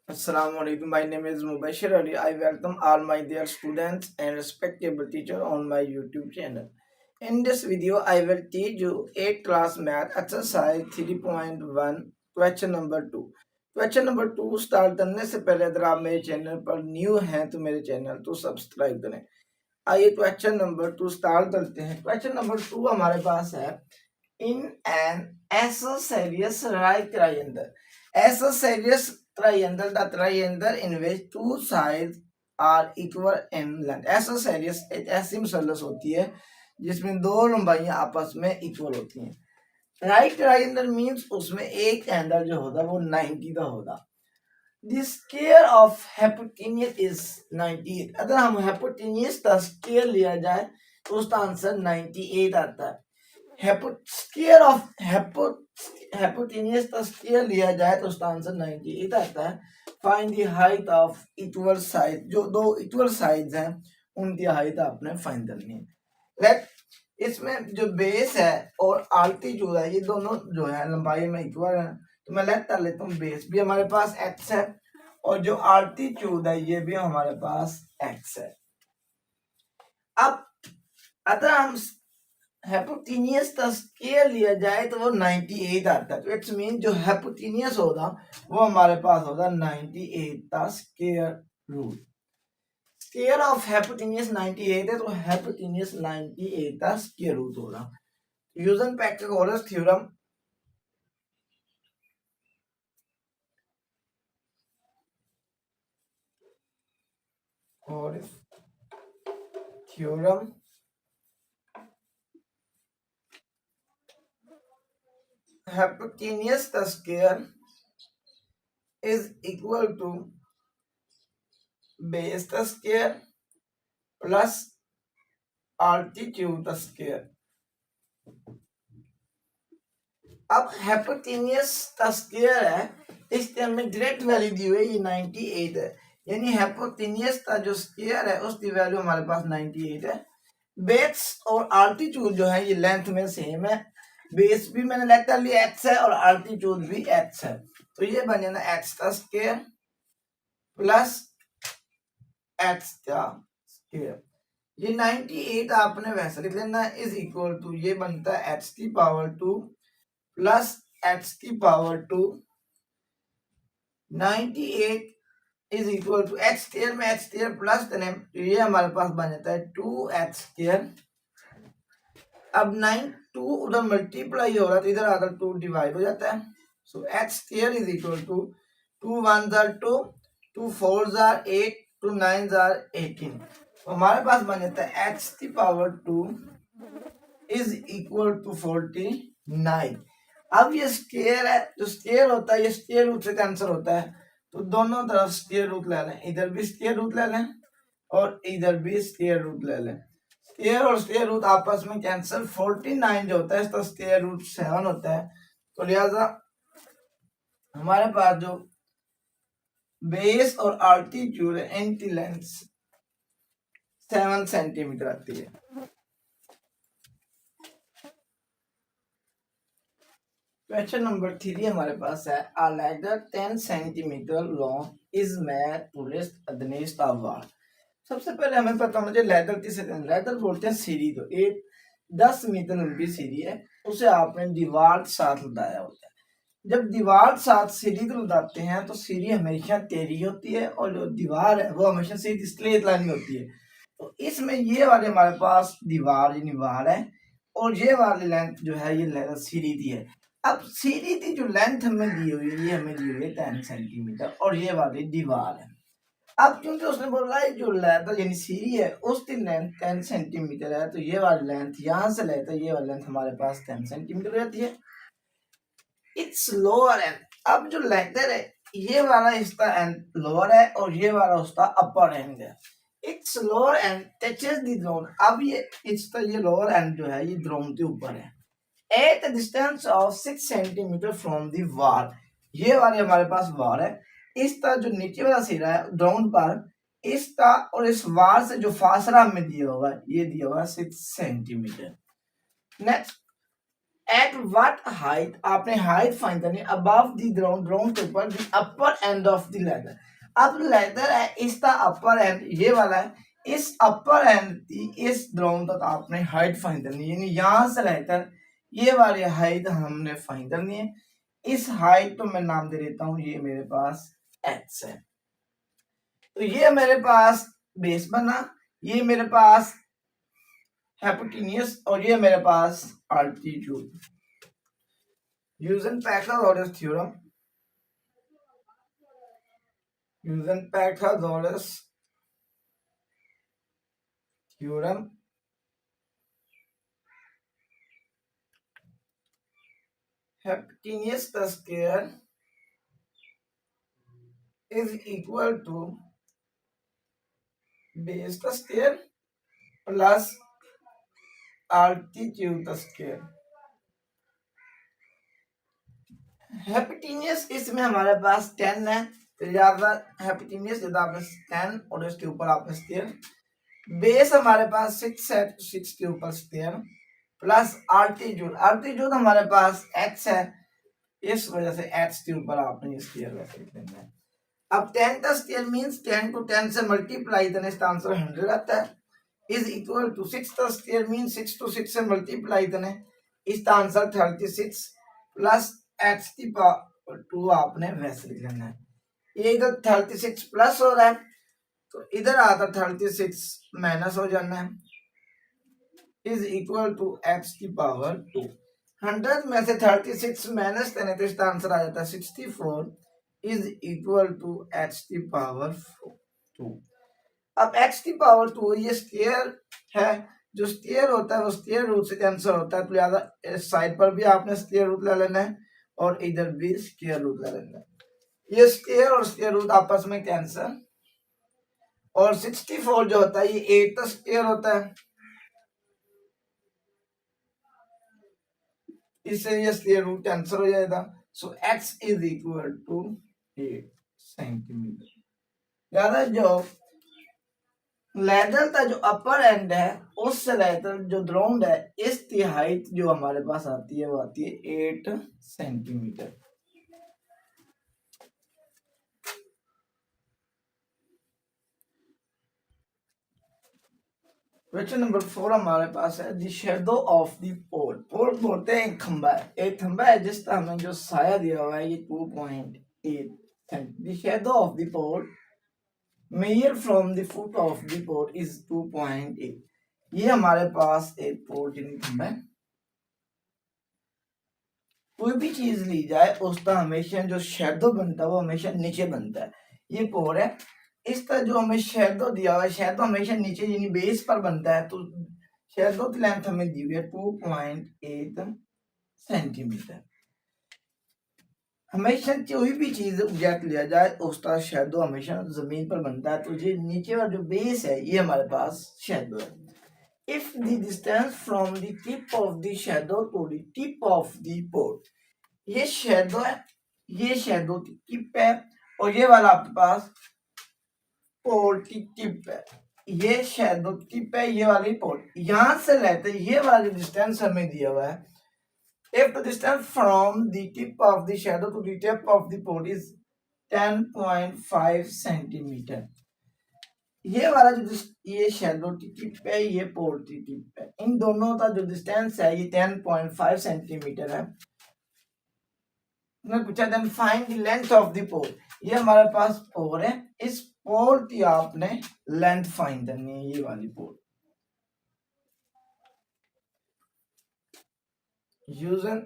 Assalamu alaikum. My name is Mubashir Ali. I welcome all my dear students and respectable teacher on my YouTube channel. In this video, I will teach you 8th class math exercise 3.1 question number 2. Question number 2 start करने से पहले अगर आप मेरे channel पर new हैं तो मेरे चैनल को सब्सक्राइब करें। आइए क्वेश्चन नंबर 2 स्टार्ट करते हैं। क्वेश्चन नंबर 2 हमारे पास है in an isosceles right triangle. Isosceles triangle, the triangle in which two sides are equal in length. Isosceles एक ऐसी मुसल्लस होती है जिसमें दो लंबाइयां आपस में इक्वल होती हैं। राइट ट्राइंगल मींस उसमें एक एंगल जो होगा वो 90 का होगा। The scale of hypotenuse is 98. अगर हम hypotenuse का स्केयर लिया जाए तो उसका आंसर 98 आता है। स्केयर ऑफ hypotenuse का स्केयर लिया जाए तो उसका आंसर 98 आता है। Find the height of equal side, जो दो इक्वल साइड्स हैं उनकी हाइट आपने फाइंड करनी है। लेट इसमें जो बेस है और आल्टीट्यूड है ये दोनों जो है लंबाई में इक्वल है, तो मैं लेट कर लेता हूँ बेस भी हमारे पास x है और जो आल्टीट्यूड है ये भी हमारे पास x है। अब अगर हम hypotenuse का स्केयर लिया जाए तो वो 98 आता है, तो इट्स मीन जो hypotenuse होगा वो हमारे पास होगा 98 का square root. Square of hypotenuse 98 है तो hypotenuse 98 का स्केयर रूट होगा। यूजिंग पाइथागोरस थ्योरम और थ्योरम hypotenuse का square is equal to base का स्केयर प्लस आल्टीट्यूड का स्केयर। अब hypotenuse का स्केयर है, इसके हमें डायरेक्ट वैल्यू दी हुई है ये 98 है, यानी hypotenuse का जो स्केयर है उसकी वैल्यू हमारे पास 98 है। बेस और आल्टीट्यूड जो है ये लेंथ में सेम है। बेस भी मैंने लेट कर लिया x है और आल्टीट्यूड भी x है, तो ये बन जाना x का स्केयर प्लस x का स्केयर। ये 98 आपने वैसे लिख लेना है इज इक्वल टू ये बनता है x की पावर 2 प्लस x की power 2। 98 is equal to x square में x स्क्वायर प्लस करें तो ये हमारे पास बन जाता है 2x स्क्वायर। अब 2 उधर मल्टीप्लाई हो रहा है तो इधर आकर 2 डिवाइड हो जाता है, so x square is equal to 2 1 जार 2, 2 4 जार 8, 2 9 जार 18, तो हमारे पास बन जाता है x की पावर 2 इज इक्वल टू 49। अब ये स्क्वायर है, जो स्क्वायर होता है ये स्क्वायर रूट से कैंसिल होता है, तो दोनों तरफ स्क्वायर रूट ले लें, इधर भी स्क्वायर रूट ले लें और इधर भी स्क्वायर रूट ले लें। स्क्वायर और स्क्वायर रूट आपस में कैंसिल, 49 जो होता है इसका स्क्वायर रूट 7 होता है, तो लिहाजा हमारे पास जो बेस और आल्टीट्यूड है इनकी लेंथ 7 सेंटीमीटर आती है। क्वेश्चन नंबर 3 हमारे पास है a ladder 10 centimetre long is made to rest against a wall. सबसे पहले हमें पता होना चाहिए लैडर किसे कहते हैं। लैडर बोलते हैं सीढ़ी, तो एक 10 मीटर लंबी सीढ़ी है उसे आपने दीवार साथ लगाया होता है। जब दीवार साथ सीढ़ी को लगाते हैं तो सीढ़ी हमेशा टेढ़ी होती है और जो दीवार है वो हमेशा सीधी स्ट्रेट लाइन में होती है। तो इसमें ये वाले हमारे पास दीवार यानी वाल है और ये वाली लेंथ जो है ये सीढ़ी की है। अब सीढ़ी की जो लेंथ हमें दी हुई है ये हमें दी हुई है 10 सेंटीमीटर और ये वाली दीवार है। अब क्योंकि उसने बोला है जो लेंथ यानी सीढ़ी है उसकी लेंथ 10 सेंटीमीटर है, तो ये वाली लेंथ यहां से लेते हैं, ये वाली लेंथ हमारे पास 10 सेंटीमीटर रहती है। इट्स लोअर एंड, अब जो लेटर है ये वाला इसका एंड लोअर है और ये वाला उसका अपर एंड है। It's lower and touches the ground, अब ये इसका ये लोअर एंड जो है ये ग्राउंड के ऊपर है at the distance of 6 centimetre from the wall. ये वाले हमारे पास वॉल है, इसका जो नीचे वाला सिरा है ग्राउंड पर इसका और इस वाल से जो फासला हमें दिया होगा ये दिया होगा 6 centimetre. Next at what height, आपने हाइट फाइंड करनी है अबव द ग्राउंड, ग्राउंड के ऊपर the upper end of the leather. अब लेदर है इसका अपर एंड ये वाला है, इस अपर एंड की इस ग्राउंड तक आपने हाइट फाइंड करनी है, यानी यहां से लेकर ये वाली हाइट हमने फाइंड करनी है। इस हाइट को मैं नाम दे देता हूं, ये मेरे पास एक्स है। तो ये मेरे पास बेस बना, ये मेरे पास हाइपोटेन्यूज और ये मेरे पास altitude. Using Pythagoras theorem, using Pythagoras theorem, hypotenuse the square is equal to base the square plus altitude the square। Happiness इसमें हमारे पास 10 है, तो ज्यादा हैप्पीनेस ज्यादा आपने 10 और इसके ऊपर आपने स्क्वायर, बेस हमारे पास 6 है, 6 के ऊपर स्क्वायर प्लस आल्टीट्यूड, आल्टीट्यूड हमारे पास x है, इस वजह से x के ऊपर आपने स्क्वायर वैसे लिख देना है। अब 10 का स्क्वायर मींस 10 को 10 से मल्टीप्लाई करने से आंसर 100 आता है, इज इक्वल टू 6 का स्क्वायर मींस 6 को 6 से मल्टीप्लाई करने इसका आंसर 36 प्लस x की पावर 2 आपने वैसे लिख लेना है। ये इधर 36 प्लस हो रहा है तो इधर आता 36 माइनस हो जाना है, इज इक्वल टू x की पावर 2। 100 में से 36 माइनस करने तो इसका आंसर आ जाता है 64 इज इक्वल टू x की पावर 2। अब x की पावर 2 ये स्क्वायर है, जो स्क्वायर होता है वो स्क्वायर रूट से कैंसिल होता है, तो लिहाजा इस साइड पर भी आपने स्क्वायर रूट ले लेना है और इधर भी स्क्वायर रूट ले लेना है। ये स्क्वायर और स्क्वायर रूट आपस में कैंसिल, और 64 जो होता है ये 8 का स्क्वायर होता है, इससे ये स्क्वायर रूट कैंसिल हो जाएगा। So x is equal to 8 centimetre. याद है जो लेदर का जो अपर एंड है उससे लेकर जो ग्राउंड है इसकी हाइट जो हमारे पास आती है वो आती है 8 सेंटीमीटर। क्वेश्चन नंबर 4 हमारे पास है द शैडो ऑफ द पोल। पोल बोलते हैं एक खंबा है, एक खंबा है जिसका हमें जो साया दिया हुआ है ये 2.8 centimetre. The shadow of the pole measure from the foot of the pole is 2.8। ये हमारे पास एक पोल खंबा है, कोई भी चीज ली जाए उसका हमेशा जो शैडो बनता है वो हमेशा नीचे बनता है। ये पोल है, इसका जो हमें शैडो दिया हुआ है शैडो हमेशा नीचे यानी बेस पर बनता है, तो शैडो की लेंथ हमें दी हुई है 2.8 सेंटीमीटर। हमेशा कोई भी चीज ऑब्जेक्ट लिया जाए उसका शैडो हमेशा जमीन पर बनता है, तो ये नीचे वाला जो बेस है ये हमारे पास शैडो है। If the distance from the tip of the shadow to the tip of the pole, ये शैडो है, ये शैडो की टिप है और ये वाला आपके पास पोल की टिप है, ये शैडो टिप है, ये वाली पोल। यहां से लेते ये वाला डिस्टेंस हमें दिया हुआ है, if the distance from the tip of the shadow to the tip of the pole is 10.5 centimetre, ये वाला जो ये शैडो की टिप है ये पोल की टिप है, इन दोनों का जो डिस्टेंस है ये 10.5 सेंटीमीटर है। मैं पूछा then find the length of the pole, ये हमारे पास पोल है, इस पोल की आपने लेंथ फाइंड करनी है, ये वाली pole. Using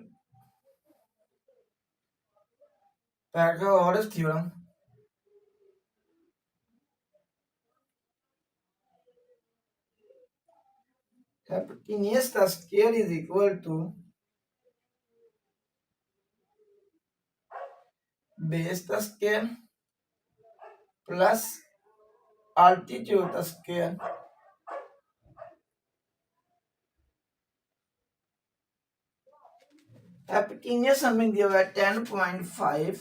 Pythagoras theorem, hypotenuse का square is equal to base का स्क्वायर प्लस अल्टीट्यूड का स्क्वायर हैप्पीनेस हमें दिया हुआ है 10.5,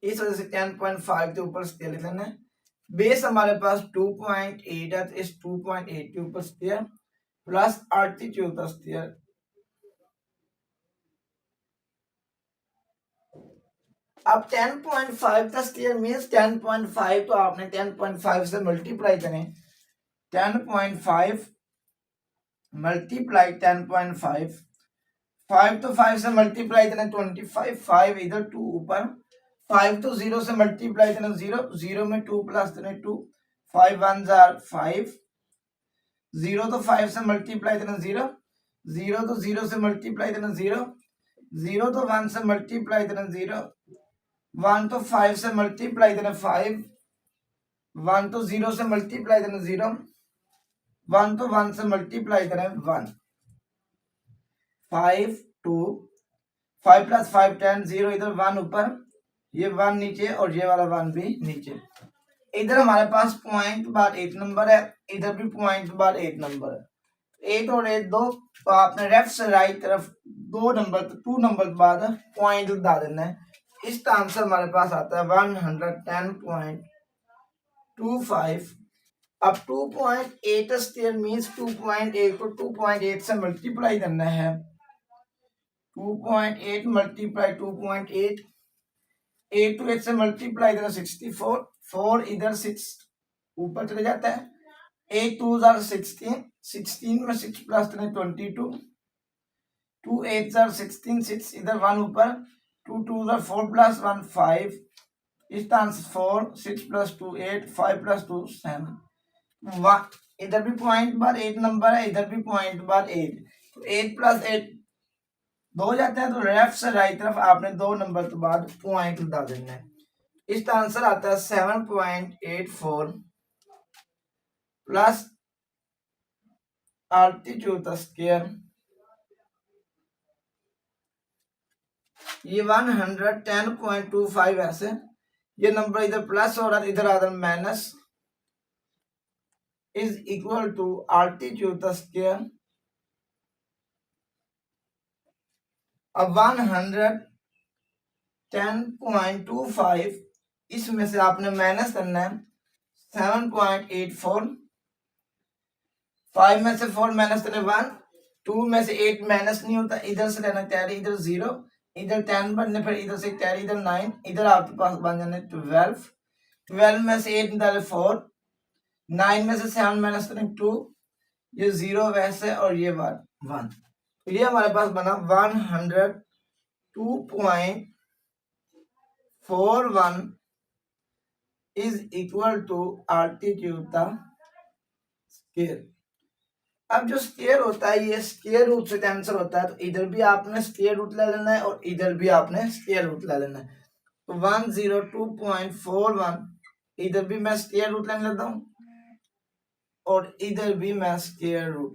इस वजह से 10.5 के ऊपर स्क्वायर लिख लेना है। बेस हमारे पास 2.8 है तो इस 2.8 के ऊपर स्क्वायर प्लस अल्टीट्यूड का स्क्वायर अब 10.5 का स्क्वायर मीन्स 10.5, तो आपने 10.5 से मल्टीप्लाई करें। 10.5 मल्टीप्लाई 10.5, 5 तो 5 से मल्टीप्लाई करें 25, 5 इधर 2 ऊपर, 5 तो 0 से मल्टीप्लाई करें 0, 0 में 2 प्लस करें 2, 5 1 जार 5, 0 तो 5 से मल्टीप्लाई करें 0, 0 तो 0 से मल्टीप्लाई करें 0, 0 तो 1 से मल्टीप्लाई करें 0, 1 तो 5 से मल्टीप्लाई करें 5, 1 तो 0 से मल्टीप्लाई करें 0, 1 तो 1 से मल्टीप्लाई करें 1, 5 2, 5 प्लस 5 10, 0 इधर 1 ऊपर, ये 1 नीचे और ये वाला 1 भी नीचे। इधर हमारे पास पॉइंट बाद 8 नंबर है, इधर भी पॉइंट बाद 8 नंबर है। 8 और 8 दो, तो आपने लेफ्ट से राइट तरफ 2 नंबर 2 नंबर बाद पॉइंट लगा देना है। इसका आंसर हमारे पास आता है 110.25। अब 2.8 स्क्वायर मीन्स 2.8 को 2.8 से मल्टीप्लाई करना है। 2.8 मल्टीप्लाई 2.8, 8 to 8 से मल्टीप्लाई करें 64, 4 इधर 6 ऊपर चले जाता है, 8 2 16, 16 में 6 प्लस करें 22, 2 8 16, 6 इधर 1 ऊपर, 2 2 4 प्लस 1 5, इसका आंसर 4, 6 प्लस 2 8, 5 प्लस 2 7, 1 इधर भी पॉइंट बार 8 नंबर है, इधर भी पॉइंट बार 8, तो 8 प्लस 8 दो जाते हैं, तो लेफ्ट से राइट तरफ आपने 2 नंबर के बाद पॉइंट लगा देना है। इसका आंसर आता है 7.84 प्लस आल्टीट्यूड स्क्वायर, ये 110.25 ऐसे, ये नंबर इधर प्लस हो रहा है, इधर आ रहा minus, is equal to altitude square. अब 110.25 इसमें से आपने माइनस करना है 7.84, 5 में से 4 माइनस करें 1, 2 में से 8 माइनस नहीं होता, इधर से लेना कैरी, इधर 0, इधर 10 बनने, फिर इधर से कैरी, इधर 9, इधर आपके पास बन जाने 12, 12 में से 8 निकाले 4, 9 में से 7 माइनस करें 2, ये 0 वैसे और ये 1, तो ये हमारे पास बना 102.41 is equal to altitude the square. अब जो स्क्वायर होता है ये स्क्वायर रूट से कैंसिल होता है, तो इधर भी आपने स्क्वायर रूट ले लेना है और इधर भी आपने स्क्वायर रूट ले लेना है। तो 102.41 इधर भी मैं स्क्वायर रूट लेने लेता हूँ और इधर भी मैं स्क्वायर रूट।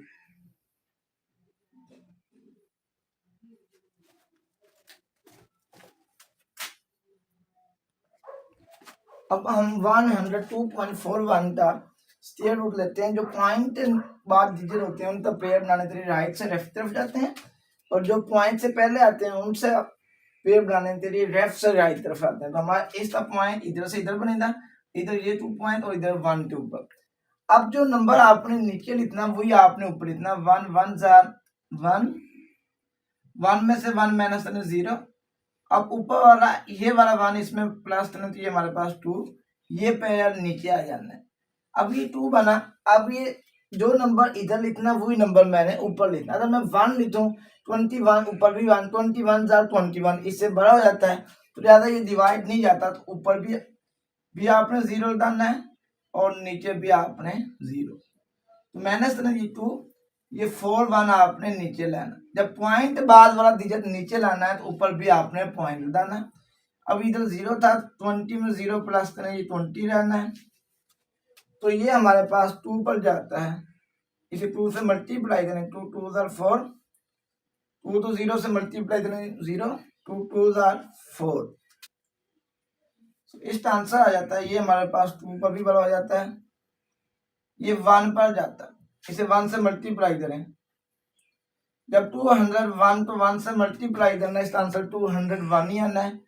अब हम 102.41 का स्क्वायर रूट लेते हैं। जो पॉइंट बाद डिजिट होते हैं उनका पेयर बनाने के लिए राइट से लेफ्ट तरफ जाते हैं, और जो पॉइंट से पहले आते हैं उनसे पेयर बनाने के लिए लेफ्ट से राइट तरफ आते हैं। तो हमारा इसका पॉइंट इधर से इधर बनेगा, इधर ये 2 पॉइंट और इधर 1 के ऊपर। अब जो नंबर आपने नीचे लिखना वही आपने ऊपर लिखना। 1 1 जार 1, 1 में से 1 माइनस करना 0, अब ऊपर वाला ये वाला 1 इसमें प्लस करना, तो ये हमारे पास 2, ये पेयर नीचे आ जाना है। अब ये 2 बना, अब ये जो नंबर इधर लिखना वही नंबर मैंने ऊपर लिखना। अगर मैं 1 लिखूं 21, ऊपर भी 1, 21 जार 21, इससे बड़ा हो जाता है तो ज्यादा ये डिवाइड नहीं जाता, तो ऊपर भी आपने 0 डालना है और नीचे भी आपने 0, तो माइनस करना ये 2, ये 4 1 आपने नीचे लाना। जब पॉइंट बाद वाला डिजिट नीचे लाना है तो ऊपर भी आपने पॉइंट डालना। अब इधर 0 था, 20 में 0 प्लस करें, ये 20 रहना है, तो ये हमारे पास 2 पर जाता है। इसे 2 से मल्टीप्लाई करें, 2 2 जार 4, 2 तो 0 से मल्टीप्लाई करें 0, 2 2 जार 4, इसका आंसर आ जाता है। ये हमारे पास 2 पर भी बड़ा हो जाता है, ये 1 पर जाता है। इसे 1 से मल्टीप्लाई करें, जब 201 तो 1 से मल्टीप्लाई करना है, इसका आंसर 201 ही आना है।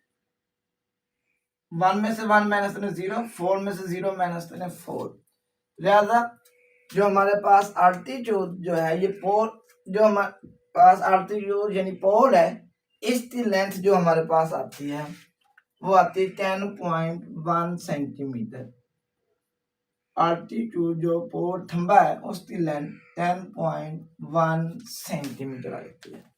1 में से 1 माइनस करने 0, 4 में से 0 माइनस करने 4, लिहाजा जो हमारे पास आल्टीट्यूड जो है ये पोल, जो हमारे पास आल्टीट्यूड यानी पोल है, इसकी लेंथ जो हमारे पास आती है वो आती है 10.1 सेंटीमीटर। आल्टीट्यूड जो पोर थंबा है उसकी लेंथ 10.1 सेंटीमीटर आती है।